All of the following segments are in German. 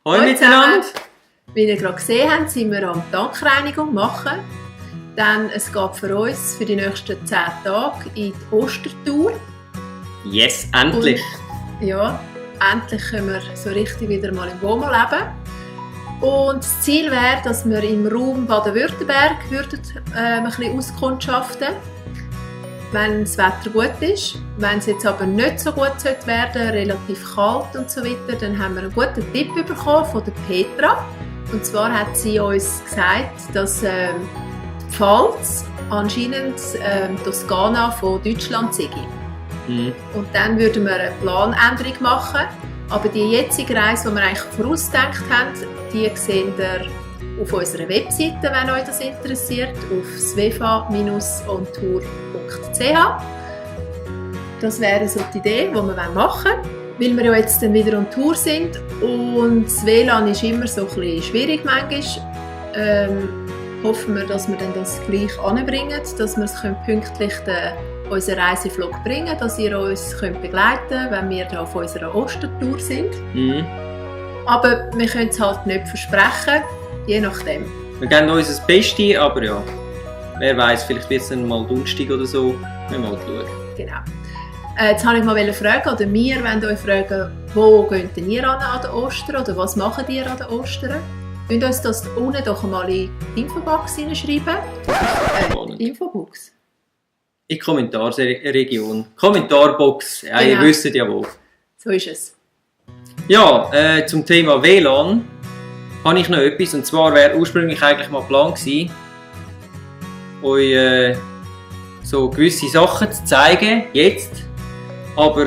Hallo miteinander! Wie ihr gerade gesehen habt, sind wir am Tankreinigung machen. Denn es geht für uns für die nächsten 10 Tage in die Ostertour. Yes, endlich! Und, ja, endlich können wir so richtig wieder mal im Womo leben. Und das Ziel wäre, dass wir im Raum Baden-Württemberg ein bisschen auskundschaften, wenn das Wetter gut ist. Wenn es jetzt aber nicht so gut werden sollte, relativ kalt und so weiter, dann haben wir einen guten Tipp bekommen von der Petra. Und zwar hat sie uns gesagt, dass die Pfalz anscheinend Toskana von Deutschland sei. Mhm. Und dann würden wir eine Planänderung machen. Aber die jetzige Reise, die wir eigentlich vorausgedacht haben, die seht ihr auf unserer Webseite, wenn euch das interessiert, auf svefa-ontour.ch. Das wäre so die Idee, die wir machen wollen, weil wir ja jetzt dann wieder on Tour sind und das WLAN ist immer so ein bisschen schwierig manchmal. Hoffen wir, dass wir dann das gleich anbringen, dass wir es pünktlich unseren Reisevlog bringen, dass ihr uns begleiten könnt, wenn wir da auf unserer Ostertour sind. Mhm. Aber wir können es halt nicht versprechen, je nachdem. Wir geben uns das Beste, aber ja, wer weiß, vielleicht wird es dann mal Donnerstag oder so. Wir mal schauen. Genau. Jetzt wollte ich mal fragen, oder wir wollen euch fragen, wo geht denn ihr an den Ostern oder was macht ihr an den Ostern? Könnt ihr uns das unten doch mal in die Infobox hineinschreiben? Infobox? In die Kommentarregion. Kommentarbox, ja, Genau. Ihr wisst ja wo. So ist es. Ja, zum Thema WLAN habe ich noch etwas. Und zwar wäre ursprünglich eigentlich mal Plan gewesen, euch so gewisse Sachen zu zeigen, jetzt. Aber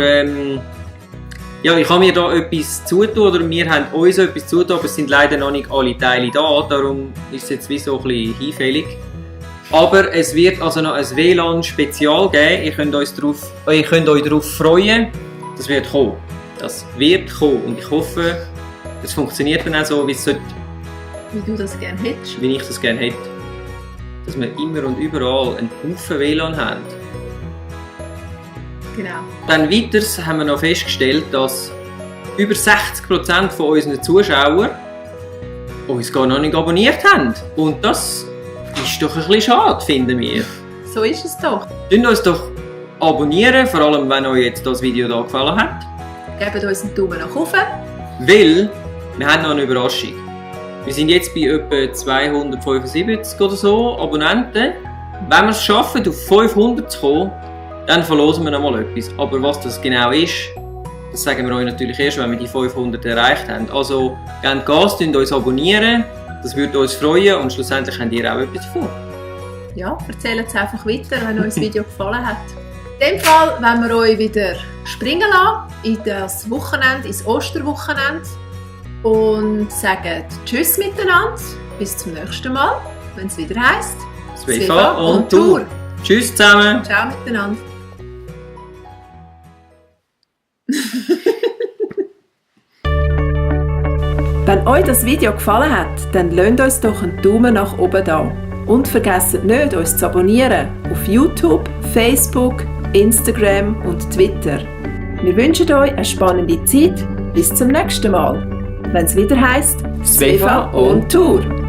ja, ich habe mir da etwas zutun, oder wir haben uns etwas zutun, aber es sind leider noch nicht alle Teile da, darum ist es jetzt wie so ein bisschen hinfällig. Aber es wird also noch ein WLAN-Spezial geben, ihr könnt euch darauf freuen, das wird kommen. Das wird kommen und ich hoffe, es funktioniert dann auch so, wie es sollte. Wie du das gerne hättest. Wie ich das gerne hätte. Dass wir immer und überall einen Haufen WLAN haben. Genau. Dann weiters haben wir noch festgestellt, dass über 60% von unseren Zuschauern uns gar noch nicht abonniert haben. Und das ist doch ein bisschen schade, finden wir. So ist es doch. Könnt uns doch abonnieren, vor allem wenn euch jetzt das Video hier gefallen hat. Gebt uns einen Daumen nach oben. Weil wir haben noch eine Überraschung. Wir sind jetzt bei etwa 275 oder so Abonnenten. Wenn wir es schaffen, auf 500 zu kommen, dann verlosen wir noch mal etwas. Aber was das genau ist, das sagen wir euch natürlich erst, wenn wir die 500 erreicht haben. Also, gebt Gas, uns abonnieren, das würde uns freuen und schlussendlich habt ihr auch etwas davon. Ja, erzählt es einfach weiter, wenn euch das Video gefallen hat. In dem Fall wollen wir euch wieder springen lassen in das Wochenende, ins Osterwochenende und sagen Tschüss miteinander, bis zum nächsten Mal, wenn es wieder heisst svefa-ontour. Tschüss zusammen! Ciao miteinander! Wenn euch das Video gefallen hat, dann lasst uns doch einen Daumen nach oben da. Und vergesst nicht, uns zu abonnieren auf YouTube, Facebook, Instagram und Twitter. Wir wünschen euch eine spannende Zeit. Bis zum nächsten Mal, wenn es wieder heisst Svefa-ontour.